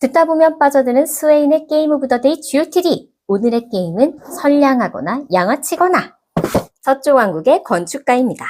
듣다 보면 빠져드는 스웨인의 게임 오브 더 데이 GOTD. 오늘의 게임은 선량하거나 양아치거나. 서쪽 왕국의 건축가입니다.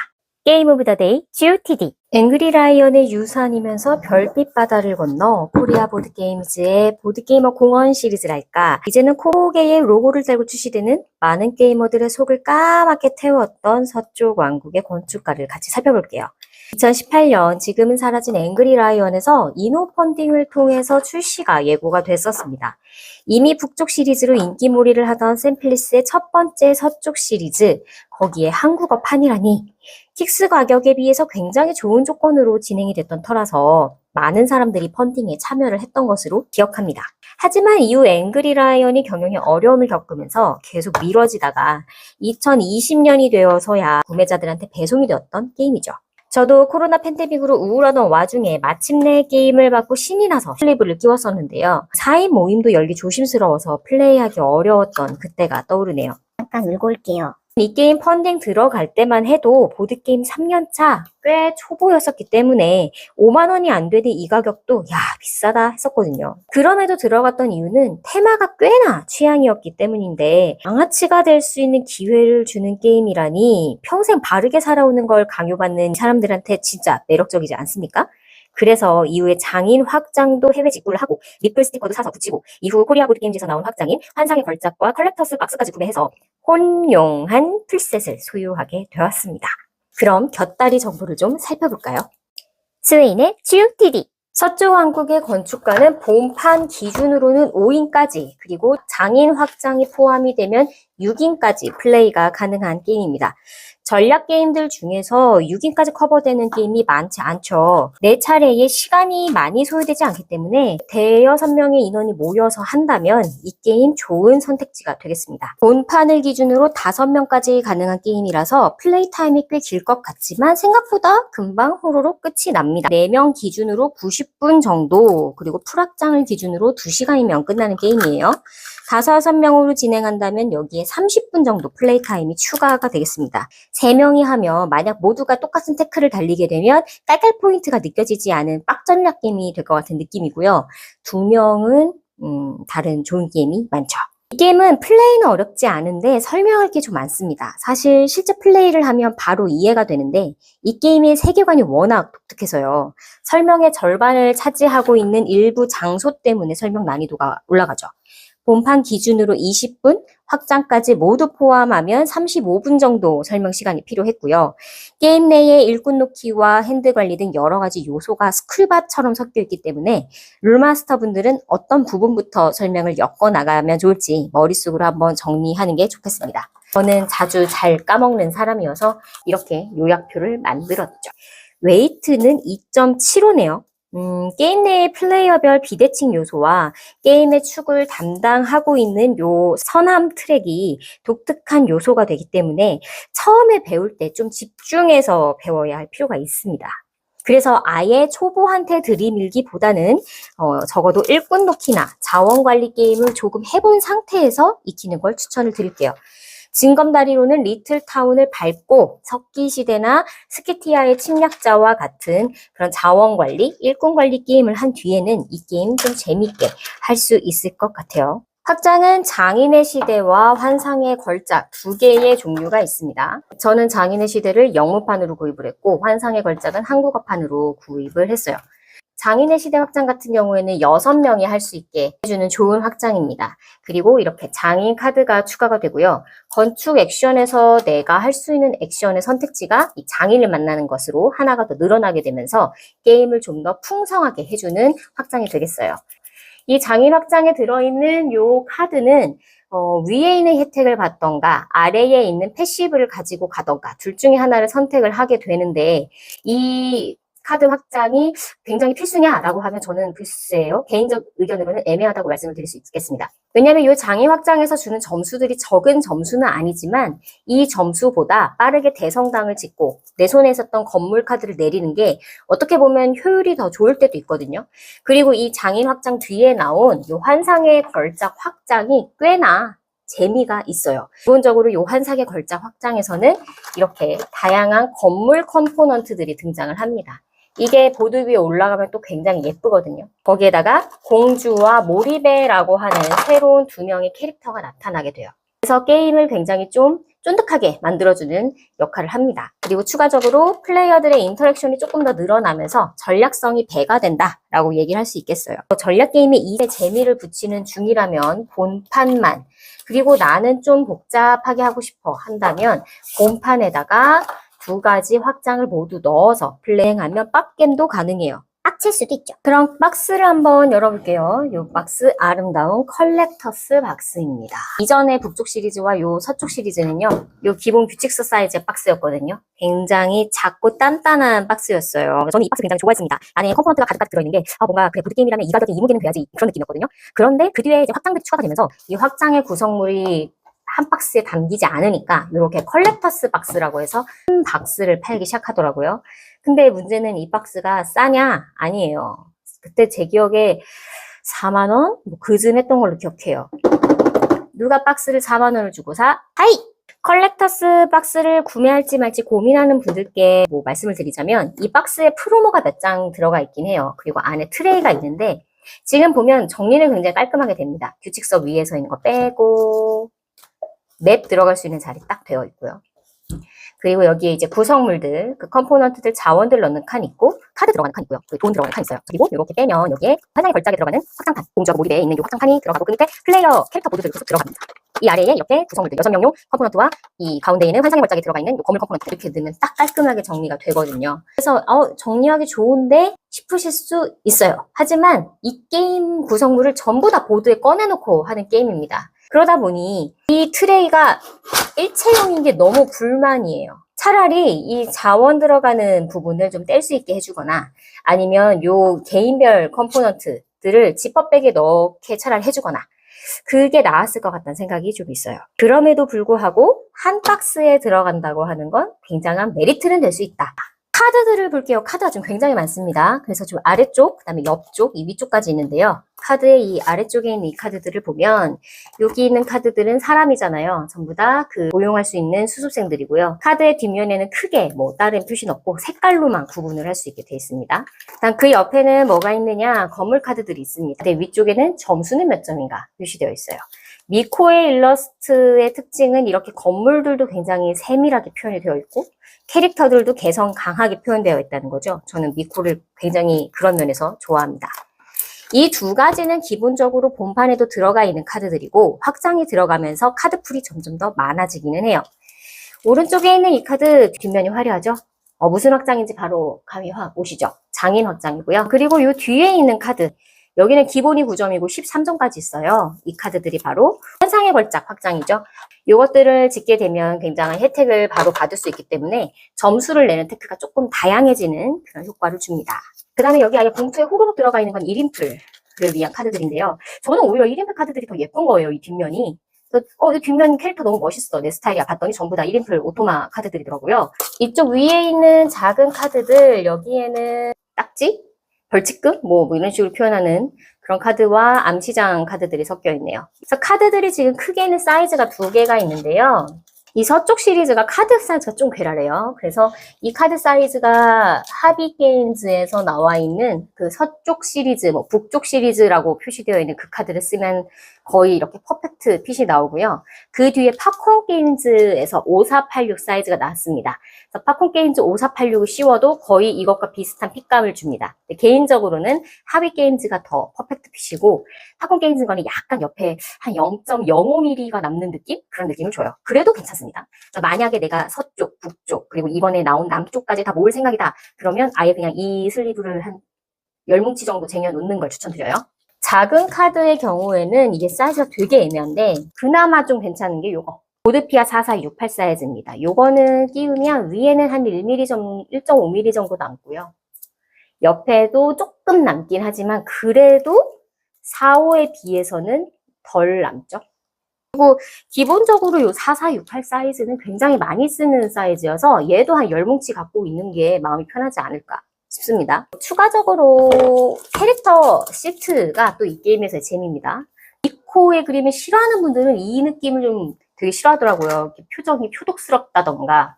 게임 오브 더 데이 GOTD. 앵그리 라이언의 유산이면서 별빛 바다를 건너 코리아 보드게임즈의 보드게이머 공원 시리즈랄까. 이제는 코게의 로고를 달고 출시되는 많은 게이머들의 속을 까맣게 태웠던 서쪽 왕국의 건축가를 같이 살펴볼게요. 2018년 지금은 사라진 앵그리 라이언에서 이노 펀딩을 통해서 출시가 예고가 됐었습니다. 이미 북쪽 시리즈로 인기몰이를 하던 샘플리스의 첫 번째 서쪽 시리즈, 거기에 한국어판이라니. 킥스 가격에 비해서 굉장히 좋은 조건으로 진행이 됐던 터라서 많은 사람들이 펀딩에 참여를 했던 것으로 기억합니다. 하지만 이후 앵그리 라이언이 경영에 어려움을 겪으면서 계속 미뤄지다가 2020년이 되어서야 구매자들한테 배송이 되었던 게임이죠. 저도 코로나 팬데믹으로 우울하던 와중에 마침내 게임을 받고 신이 나서 슬리브를 끼웠었는데요. 4인 모임도 열기 조심스러워서 플레이하기 어려웠던 그때가 떠오르네요. 잠깐 울고 올게요. 이 게임 펀딩 들어갈 때만 해도 보드게임 3년차 꽤 초보였었기 때문에 5만 원이 안 되는 이 가격도 야 비싸다 했었거든요. 그럼에도 들어갔던 이유는 테마가 꽤나 취향이었기 때문인데 양아치가 될 수 있는 기회를 주는 게임이라니 평생 바르게 살아오는 걸 강요받는 사람들한테 진짜 매력적이지 않습니까? 그래서 이후에 장인 확장도 해외 직구를 하고 리플 스티커도 사서 붙이고 이후 코리아 보드게임즈에서 나온 확장인 환상의 걸작과 컬렉터스 박스까지 구매해서 혼용한 풀셋을 소유하게 되었습니다. 그럼 곁다리 정보를 좀 살펴볼까요? 스웨인의 GOTD. 서쪽 왕국의 건축가는 본판 기준으로는 5인까지 그리고 장인 확장이 포함이 되면 6인까지 플레이가 가능한 게임입니다. 전략 게임들 중에서 6인까지 커버되는 게임이 많지 않죠. 내 차례에 시간이 많이 소요되지 않기 때문에 대여섯 명의 인원이 모여서 한다면 이 게임 좋은 선택지가 되겠습니다. 본판을 기준으로 5명까지 가능한 게임이라서 플레이 타임이 꽤 길 것 같지만 생각보다 금방 호로록 끝이 납니다. 4명 기준으로 90분 정도, 그리고 풀확장을 기준으로 2시간이면 끝나는 게임이에요. 5명으로 진행한다면 여기에 30분 정도 플레이 타임이 추가가 되겠습니다. 3명이 하면 만약 모두가 똑같은 태클을 달리게 되면 깔깔 포인트가 느껴지지 않은 빡전략 게임이 될 것 같은 느낌이고요. 2명은 다른 좋은 게임이 많죠. 이 게임은 플레이는 어렵지 않은데 설명할 게 좀 많습니다. 사실 실제 플레이를 하면 바로 이해가 되는데 이 게임의 세계관이 워낙 독특해서요. 설명의 절반을 차지하고 있는 일부 장소 때문에 설명 난이도가 올라가죠. 본판 기준으로 20분, 확장까지 모두 포함하면 35분 정도 설명 시간이 필요했고요. 게임 내에 일꾼 놓기와 핸드 관리 등 여러 가지 요소가 스크류밭처럼 섞여 있기 때문에 룰마스터 분들은 어떤 부분부터 설명을 엮어 나가면 좋을지 머릿속으로 한번 정리하는 게 좋겠습니다. 저는 자주 잘 까먹는 사람이어서 이렇게 요약표를 만들었죠. 웨이트는 2.75네요. 게임 내의 플레이어별 비대칭 요소와 게임의 축을 담당하고 있는 요 선암 트랙이 독특한 요소가 되기 때문에 처음에 배울 때 좀 집중해서 배워야 할 필요가 있습니다. 그래서 아예 초보한테 들이밀기보다는 적어도 일꾼 놓기나 자원관리 게임을 조금 해본 상태에서 익히는 걸 추천을 드릴게요. 징검다리로는 리틀타운을 밟고 석기시대나 스키티아의 침략자와 같은 그런 자원관리, 일꾼관리 게임을 한 뒤에는 이 게임 좀 재밌게 할 수 있을 것 같아요. 확장은 장인의 시대와 환상의 걸작 2개의 종류가 있습니다. 저는 장인의 시대를 영문판으로 구입을 했고 환상의 걸작은 한국어판으로 구입을 했어요. 장인의 시대 확장 같은 경우에는 6명이 할 수 있게 해주는 좋은 확장입니다. 그리고 이렇게 장인 카드가 추가가 되고요. 건축 액션에서 내가 할 수 있는 액션의 선택지가 이 장인을 만나는 것으로 하나가 더 늘어나게 되면서 게임을 좀 더 풍성하게 해주는 확장이 되겠어요. 이 장인 확장에 들어있는 요 카드는 위에 있는 혜택을 받던가 아래에 있는 패시브를 가지고 가던가 둘 중에 하나를 선택을 하게 되는데 이 카드 확장이 굉장히 필수냐라고 하면 저는 글쎄요. 개인적 의견으로는 애매하다고 말씀을 드릴 수 있겠습니다. 왜냐하면 이 장애 확장에서 주는 점수들이 적은 점수는 아니지만 이 점수보다 빠르게 대성당을 짓고 내 손에 있었던 건물 카드를 내리는 게 어떻게 보면 효율이 더 좋을 때도 있거든요. 그리고 이 장인 확장 뒤에 나온 이 환상의 걸작 확장이 꽤나 재미가 있어요. 기본적으로 이 환상의 걸작 확장에서는 이렇게 다양한 건물 컴포넌트들이 등장을 합니다. 이게 보드 위에 올라가면 또 굉장히 예쁘거든요. 거기에다가 공주와 모리베라고 하는 새로운 두 명의 캐릭터가 나타나게 돼요. 그래서 게임을 굉장히 좀 쫀득하게 만들어주는 역할을 합니다. 그리고 추가적으로 플레이어들의 인터랙션이 조금 더 늘어나면서 전략성이 배가 된다라고 얘기를 할 수 있겠어요. 전략 게임에 이제 재미를 붙이는 중이라면 본판만, 그리고 나는 좀 복잡하게 하고 싶어 한다면 본판에다가 두 가지 확장을 모두 넣어서 플레이하면 빡겜도 가능해요. 빡칠 수도 있죠. 그럼 박스를 한번 열어볼게요. 이 박스 아름다운 컬렉터스 박스입니다. 이전의 북쪽 시리즈와 이 서쪽 시리즈는요, 이 기본 규칙서 사이즈의 박스였거든요. 굉장히 작고 단단한 박스였어요. 저는 이 박스 굉장히 좋아했습니다. 안에 컴포넌트가 가득가득 들어있는 게 뭔가 그래 보드게임이라면 이 가격에 이 무게는 돼야지 그런 느낌이었거든요. 그런데 그 뒤에 이제 확장들이 추가가 되면서 이 확장의 구성물이 한 박스에 담기지 않으니까 이렇게 컬렉터스 박스라고 해서 큰 박스를 팔기 시작하더라고요. 근데 문제는 이 박스가 싸냐? 아니에요. 그때 제 기억에 4만 원? 뭐 그쯤 했던 걸로 기억해요. 누가 박스를 4만 원을 주고 사? 하이! 컬렉터스 박스를 구매할지 말지 고민하는 분들께 뭐 말씀을 드리자면 이 박스에 프로모가 몇 장 들어가 있긴 해요. 그리고 안에 트레이가 있는데 지금 보면 정리는 굉장히 깔끔하게 됩니다. 규칙서 위에서 있는 거 빼고 맵 들어갈 수 있는 자리 딱 되어 있고요. 그리고 여기에 이제 구성물들, 그 컴포넌트들, 자원들 넣는 칸 있고, 카드 들어가는 칸 있고요. 돈 들어가는 칸 있어요. 그리고 이렇게 빼면 여기에 하나의 걸작에 들어가는 확장판, 공주하고 몰입에 있는 이 확장판이 들어가고, 그 밑에 플레이어 캐릭터 보드들이 계속 들어갑니다. 이 아래에 이렇게 구성물들, 6명용 컴포넌트와 이 가운데 있는 환상의 걸작에 들어가 있는 거물 컴포넌트 이렇게 넣으면 딱 깔끔하게 정리가 되거든요. 그래서 정리하기 좋은데 싶으실 수 있어요. 하지만 이 게임 구성물을 전부 다 보드에 꺼내놓고 하는 게임입니다. 그러다 보니 이 트레이가 일체형인 게 너무 불만이에요. 차라리 이 자원 들어가는 부분을 좀 뗄 수 있게 해주거나 아니면 요 개인별 컴포넌트들을 지퍼백에 넣게 차라리 해주거나 그게 나았을 것 같다는 생각이 좀 있어요. 그럼에도 불구하고 한 박스에 들어간다고 하는 건 굉장한 메리트는 될 수 있다. 카드들을 볼게요. 카드가 좀 굉장히 많습니다. 그래서 좀 아래쪽, 그 다음에 옆쪽, 이 위쪽까지 있는데요. 카드의 이 아래쪽에 있는 이 카드들을 보면 여기 있는 카드들은 사람이잖아요. 전부 다 그 고용할 수 있는 수습생들이고요. 카드의 뒷면에는 크게 뭐 다른 표시는 없고 색깔로만 구분을 할 수 있게 되어 있습니다. 일단 그 옆에는 뭐가 있느냐? 건물 카드들이 있습니다. 근데 위쪽에는 점수는 몇 점인가 표시되어 있어요. 미코의 일러스트의 특징은 이렇게 건물들도 굉장히 세밀하게 표현이 되어 있고 캐릭터들도 개성 강하게 표현되어 있다는 거죠. 저는 미코를 굉장히 그런 면에서 좋아합니다. 이 두 가지는 기본적으로 본판에도 들어가 있는 카드들이고 확장이 들어가면서 카드풀이 점점 더 많아지기는 해요. 오른쪽에 있는 이 카드 뒷면이 화려하죠? 무슨 확장인지 바로 감이 확 오시죠? 장인 확장이고요. 그리고 이 뒤에 있는 카드 여기는 기본이 9점이고 13점까지 있어요. 이 카드들이 바로 환상의 걸작 확장이죠. 이것들을 짓게 되면 굉장한 혜택을 바로 받을 수 있기 때문에 점수를 내는 테크가 조금 다양해지는 그런 효과를 줍니다. 그 다음에 여기 아예 봉투에 호로록 들어가 있는 건 1인풀을 위한 카드들인데요. 저는 오히려 1인풀 카드들이 더 예쁜 거예요, 이 뒷면이. 이 뒷면 캐릭터 너무 멋있어. 내 스타일이야. 봤더니 전부 다 1인풀 오토마 카드들이더라고요. 이쪽 위에 있는 작은 카드들, 여기에는 딱지? 벌칙금? 뭐 이런 식으로 표현하는 그런 카드와 암시장 카드들이 섞여 있네요. 그래서 카드들이 지금 크게는 사이즈가 두 개가 있는데요. 이 서쪽 시리즈가 카드 사이즈가 좀 괴랄해요. 그래서 이 카드 사이즈가 하비게임즈에서 나와 있는 그 서쪽 시리즈, 뭐 북쪽 시리즈라고 표시되어 있는 그 카드를 쓰면 거의 이렇게 퍼펙트 핏이 나오고요. 그 뒤에 팝콘 게임즈에서 5486 사이즈가 나왔습니다. 그래서 팝콘 게임즈 5486을 씌워도 거의 이것과 비슷한 핏감을 줍니다. 개인적으로는 하비 게임즈가 더 퍼펙트 핏이고 팝콘 게임즈는 약간 옆에 한 0.05mm가 남는 느낌? 그런 느낌을 줘요. 그래도 괜찮습니다. 만약에 내가 서쪽, 북쪽, 그리고 이번에 나온 남쪽까지 다 모을 생각이다. 그러면 아예 그냥 이 슬리브를 한 10뭉치 정도 쟁여놓는 걸 추천드려요. 작은 카드의 경우에는 이게 사이즈가 되게 애매한데 그나마 좀 괜찮은 게 요거. 보드피아 4468 사이즈입니다. 요거는 끼우면 위에는 한 1.5mm 정도 남고요. 옆에도 조금 남긴 하지만 그래도 45에 비해서는 덜 남죠. 그리고 기본적으로 요 4468 사이즈는 굉장히 많이 쓰는 사이즈여서 얘도 한 10뭉치 갖고 있는 게 마음이 편하지 않을까 싶습니다. 추가적으로 캐릭터 시트가 또 이 게임에서의 재미입니다. 미코의 그림을 싫어하는 분들은 이 느낌을 좀 되게 싫어하더라고요. 이렇게 표정이 표독스럽다던가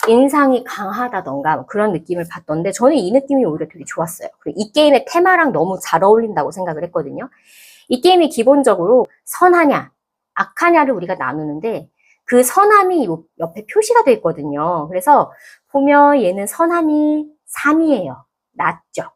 인상이 강하다던가 그런 느낌을 받던데 저는 이 느낌이 오히려 되게 좋았어요. 그리고 이 게임의 테마랑 너무 잘 어울린다고 생각을 했거든요. 이 게임이 기본적으로 선하냐, 악하냐를 우리가 나누는데 그 선함이 옆에 표시가 되어 있거든요. 그래서 보면 얘는 선함이 3이에요. 낮죠.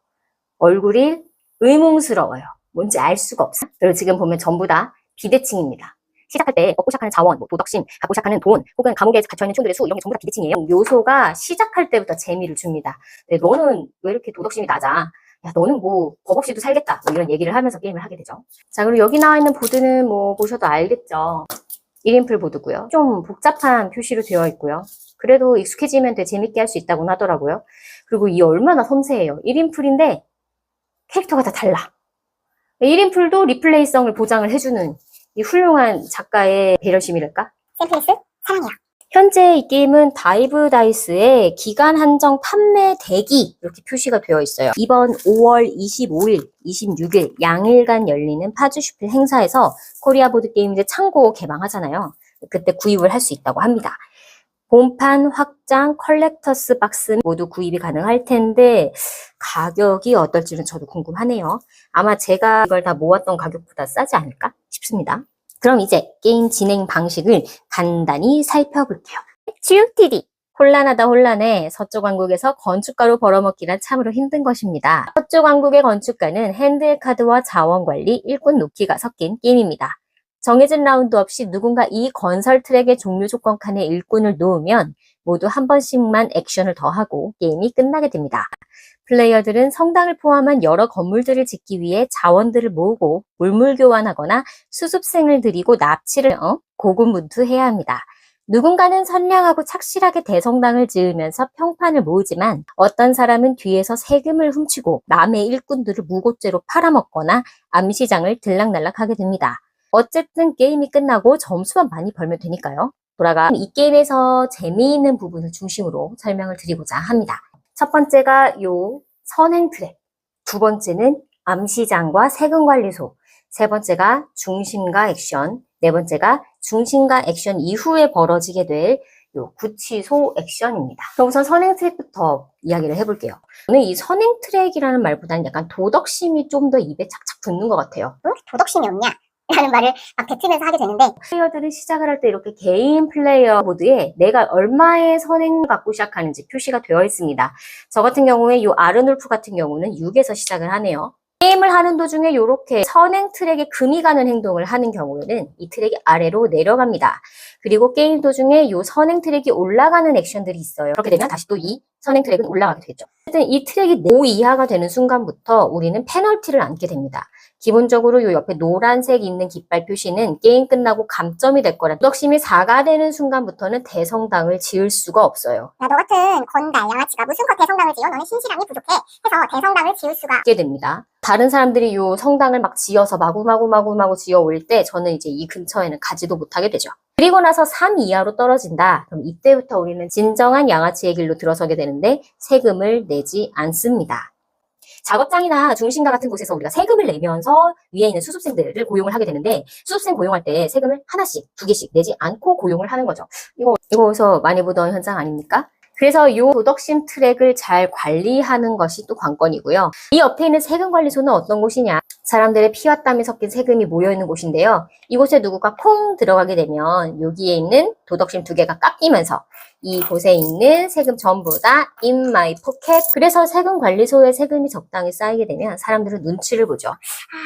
얼굴이 의문스러워요. 뭔지 알 수가 없어요. 그리고 지금 보면 전부 다 비대칭입니다. 시작할 때 얻고 시작하는 자원, 도덕심, 갖고 시작하는 돈, 혹은 감옥에 갇혀있는 총들의 수, 이런 게 전부 다 비대칭이에요. 요소가 시작할 때부터 재미를 줍니다. 너는 왜 이렇게 도덕심이 낮아? 야, 너는 뭐 법 없이도 살겠다. 뭐 이런 얘기를 하면서 게임을 하게 되죠. 자, 그리고 여기 나와 있는 보드는 뭐 보셔도 알겠죠. 1인풀 보드고요. 좀 복잡한 표시로 되어 있고요. 그래도 익숙해지면 되게 재밌게 할 수 있다고 하더라고요. 그리고 이 얼마나 섬세해요. 1인풀인데 캐릭터가 다 달라. 1인풀도 리플레이성을 보장을 해주는 이 훌륭한 작가의 배려심이랄까? 샘플리스 사랑해요. 현재 이 게임은 다이브 다이스의 기간 한정 판매 대기 이렇게 표시가 되어 있어요. 이번 5월 25일, 26일 양일간 열리는 파주슈필 행사에서 코리아 보드게임즈 창고 개방하잖아요. 그때 구입을 할 수 있다고 합니다. 본판, 확장, 컬렉터스 박스 모두 구입이 가능할 텐데 가격이 어떨지는 저도 궁금하네요. 아마 제가 이걸 다 모았던 가격보다 싸지 않을까 싶습니다. 그럼 이제 게임 진행 방식을 간단히 살펴볼게요. GOTD 혼란하다 혼란해. 서쪽 왕국에서 건축가로 벌어먹기란 참으로 힘든 것입니다. 서쪽 왕국의 건축가는 핸드 카드와 자원 관리, 일꾼 놓기가 섞인 게임입니다. 정해진 라운드 없이 누군가 이 건설 트랙의 종료 조건 칸에 일꾼을 놓으면 모두 한 번씩만 액션을 더하고 게임이 끝나게 됩니다. 플레이어들은 성당을 포함한 여러 건물들을 짓기 위해 자원들을 모으고 물물 교환하거나 수습생을 들이고 납치를 고군분투해야 합니다. 누군가는 선량하고 착실하게 대성당을 지으면서 평판을 모으지만 어떤 사람은 뒤에서 세금을 훔치고 남의 일꾼들을 무고죄로 팔아먹거나 암시장을 들락날락하게 됩니다. 어쨌든 게임이 끝나고 점수만 많이 벌면 되니까요. 이 게임에서 재미있는 부분을 중심으로 설명을 드리고자 합니다. 첫 번째가 요 선행 트랙, 두 번째는 암시장과 세금관리소, 세 번째가 중심과 액션, 네 번째가 중심과 액션 이후에 벌어지게 될 요 구치소 액션입니다. 그럼 우선 선행 트랙부터 이야기를 해볼게요. 저는 이 선행 트랙이라는 말보다는 약간 도덕심이 좀 더 입에 착착 붙는 것 같아요. 응? 도덕심이 없냐? 라는 말을 막 뱉으면서 하게 되는데 플레이어들은 시작을 할 때 이렇게 개인 플레이어 보드에 내가 얼마의 선행을 갖고 시작하는지 표시가 되어 있습니다. 저 같은 경우에 이 아르놀프 같은 경우는 6에서 시작을 하네요. 게임을 하는 도중에 이렇게 선행 트랙에 금이 가는 행동을 하는 경우에는 이 트랙이 아래로 내려갑니다. 그리고 게임 도중에 이 선행 트랙이 올라가는 액션들이 있어요. 그렇게 되면 다시 또 이 선행 트랙은 올라가게 되겠죠. 어쨌든 이 트랙이 5 이하가 되는 순간부터 우리는 페널티를 안게 됩니다. 기본적으로 이 옆에 노란색 있는 깃발 표시는 게임 끝나고 감점이 될 거라 도덕심이 4가 되는 순간부터는 대성당을 지을 수가 없어요. 야, 너 같은 건달 양아치가 무슨 대성당을 지어? 너는 신실함이 부족해 해서 대성당을 지을 수가 있게 됩니다. 다른 사람들이 이 성당을 막 지어서 마구마구 지어 올 때 저는 이제 이 근처에는 가지도 못하게 되죠. 그리고 나서 3 이하로 떨어진다. 그럼 이때부터 우리는 진정한 양아치의 길로 들어서게 되는데 세금을 내지 않습니다. 작업장이나 중심가 같은 곳에서 우리가 세금을 내면서 위에 있는 수습생들을 고용을 하게 되는데 수습생 고용할 때 세금을 하나씩, 2개씩 내지 않고 고용을 하는 거죠. 이거에서 많이 보던 현장 아닙니까? 그래서 이 도덕심 트랙을 잘 관리하는 것이 또 관건이고요. 이 옆에 있는 세금관리소는 어떤 곳이냐? 사람들의 피와 땀이 섞인 세금이 모여있는 곳인데요. 이곳에 누구가 콩 들어가게 되면 여기에 있는 도덕심 2개가 깎이면서 이곳에 있는 세금 전부 다 in my pocket. 그래서 세금관리소에 세금이 적당히 쌓이게 되면 사람들은 눈치를 보죠.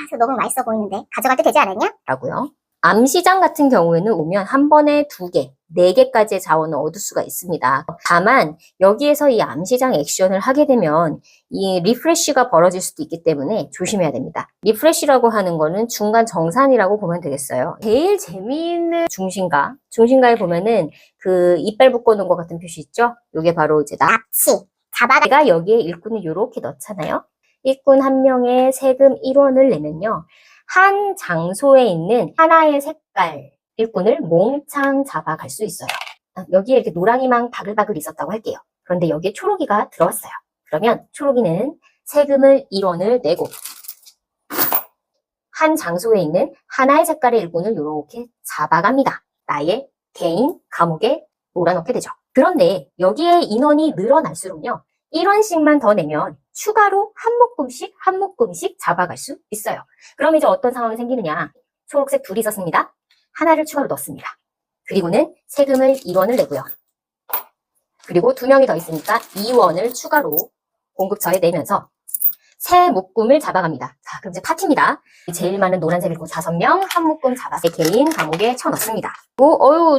저 너무 맛있어 보이는데 가져가도 되지 않았냐? 라고요. 암시장 같은 경우에는 오면 한 번에 2개, 4개까지의 자원을 얻을 수가 있습니다. 다만 여기에서 이 암시장 액션을 하게 되면 이 리프레쉬가 벌어질 수도 있기 때문에 조심해야 됩니다. 리프레쉬라고 하는 거는 중간 정산이라고 보면 되겠어요. 제일 재미있는 중심가에 보면은 그 이빨 묶어놓은 것 같은 표시 있죠? 이게 바로 이제 납치, 잡아가 내가 여기에 일꾼을 이렇게 넣잖아요. 일꾼 한 명에 세금 1원을 내면요. 한 장소에 있는 하나의 색깔 일꾼을 몽창 잡아갈 수 있어요. 여기에 이렇게 노랑이망 바글바글 있었다고 할게요. 그런데 여기에 초록이가 들어왔어요. 그러면 초록이는 세금을 1원을 내고 한 장소에 있는 하나의 색깔의 일꾼을 이렇게 잡아갑니다. 나의 개인 감옥에 몰아넣게 되죠. 그런데 여기에 인원이 늘어날수록요. 1원씩만 더 내면 추가로 한 묶음씩 잡아갈 수 있어요. 그럼 이제 어떤 상황이 생기느냐. 초록색 둘이 있었습니다. 하나를 추가로 넣습니다. 그리고는 세금을 1원을 내고요. 그리고 2명이 더 있으니까 2원을 추가로 공급처에 내면서 새 묶음을 잡아갑니다. 자, 그럼 이제 파티입니다. 제일 많은 노란색 일꾼 5명, 한 묶음 잡아서 개인 감옥에 쳐넣습니다.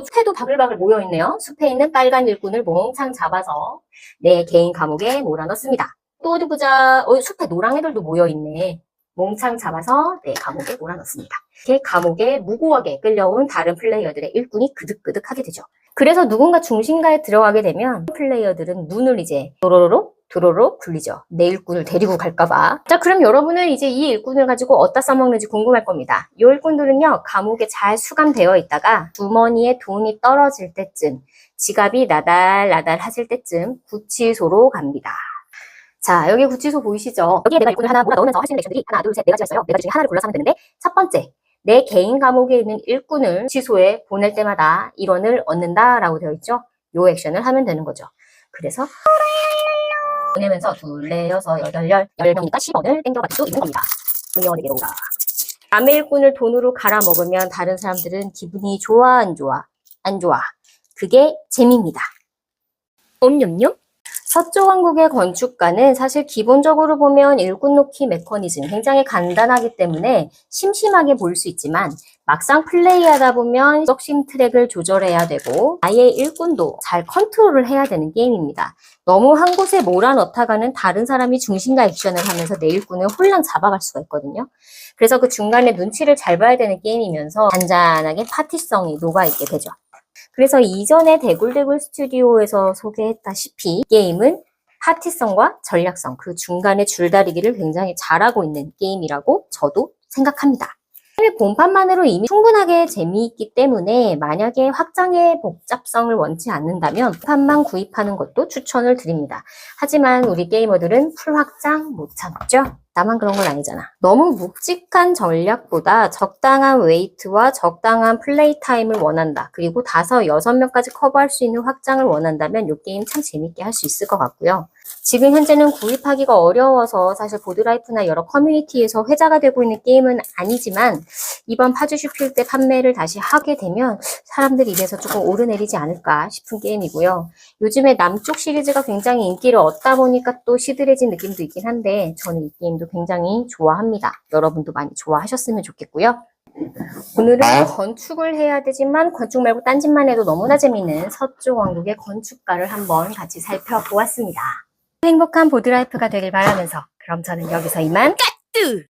숲에도 바글바글 모여있네요. 숲에 있는 빨간 일꾼을 몽창 잡아서 내 개인 감옥에 몰아넣습니다. 또 어디 보자. 숲에 노랑 애들도 모여있네. 몽창 잡아서 내 감옥에 몰아넣습니다. 이렇게 감옥에 무고하게 끌려온 다른 플레이어들의 일꾼이 그득그득하게 되죠. 그래서 누군가 중심가에 들어가게 되면 플레이어들은 문을 이제 도로로 굴리죠. 내 일꾼을 데리고 갈까봐. 자, 그럼 여러분은 이제 이 일꾼을 가지고 어디다 써먹는지 궁금할 겁니다. 이 일꾼들은요, 감옥에 잘 수감되어 있다가 주머니에 돈이 떨어질 때쯤, 지갑이 나달나달하실 때쯤 구치소로 갑니다. 자, 여기 구치소 보이시죠? 여기에 내가 일꾼을 하나 몰아넣으면서 할 수 있는 액션들이 하나, 둘, 셋, 네 가지가 있어요. 네 가지 중에 하나를 골라서 하면 되는데, 첫 번째, 내 개인 감옥에 있는 일꾼을 구치소에 보낼 때마다 1원을 얻는다라고 되어 있죠? 요 액션을 하면 되는 거죠. 그래서 보내면서 2, 4, 6, 8, 10명이니까 10원을 땡겨받을 수 있는 겁니다. 운영에게로 오라. 남의 일꾼을 돈으로 갈아먹으면 다른 사람들은 기분이 좋아, 안 좋아? 안 좋아. 그게 재미입니다. 옴뇸뇸? 서쪽 왕국의 건축가는 사실 기본적으로 보면 일꾼 놓기 메커니즘 굉장히 간단하기 때문에 심심하게 보일 수 있지만 막상 플레이하다 보면 적심 트랙을 조절해야 되고 아예 일꾼도 잘 컨트롤을 해야 되는 게임입니다. 너무 한 곳에 몰아넣다가는 다른 사람이 중심과 액션을 하면서 내 일꾼을 홀랑 잡아갈 수가 있거든요. 그래서 그 중간에 눈치를 잘 봐야 되는 게임이면서 잔잔하게 파티성이 녹아있게 되죠. 그래서 이전에 대굴대굴 스튜디오에서 소개했다시피 게임은 파티성과 전략성, 그 중간의 줄다리기를 굉장히 잘하고 있는 게임이라고 저도 생각합니다. 본판만으로 이미 충분하게 재미있기 때문에 만약에 확장의 복잡성을 원치 않는다면 판만 구입하는 것도 추천을 드립니다. 하지만 우리 게이머들은 풀확장 못 참죠? 나만 그런 건 아니잖아. 너무 묵직한 전략보다 적당한 웨이트와 적당한 플레이 타임을 원한다. 그리고 5, 6명까지 커버할 수 있는 확장을 원한다면 이 게임 참 재밌게 할 수 있을 것 같고요. 지금 현재는 구입하기가 어려워서 사실 보드라이프나 여러 커뮤니티에서 회자가 되고 있는 게임은 아니지만 이번 파주 슈필 때 판매를 다시 하게 되면 사람들 입에서 조금 오르내리지 않을까 싶은 게임이고요. 요즘에 남쪽 시리즈가 굉장히 인기를 얻다 보니까 또 시들해진 느낌도 있긴 한데 저는 이 게임도 굉장히 좋아합니다. 여러분도 많이 좋아하셨으면 좋겠고요. 오늘은 건축을 해야 되지만 건축 말고 딴짓만 해도 너무나 재밌는 서쪽 왕국의 건축가를 한번 같이 살펴보았습니다. 행복한 보드라이프가 되길 바라면서 그럼 저는 여기서 이만 까뚜!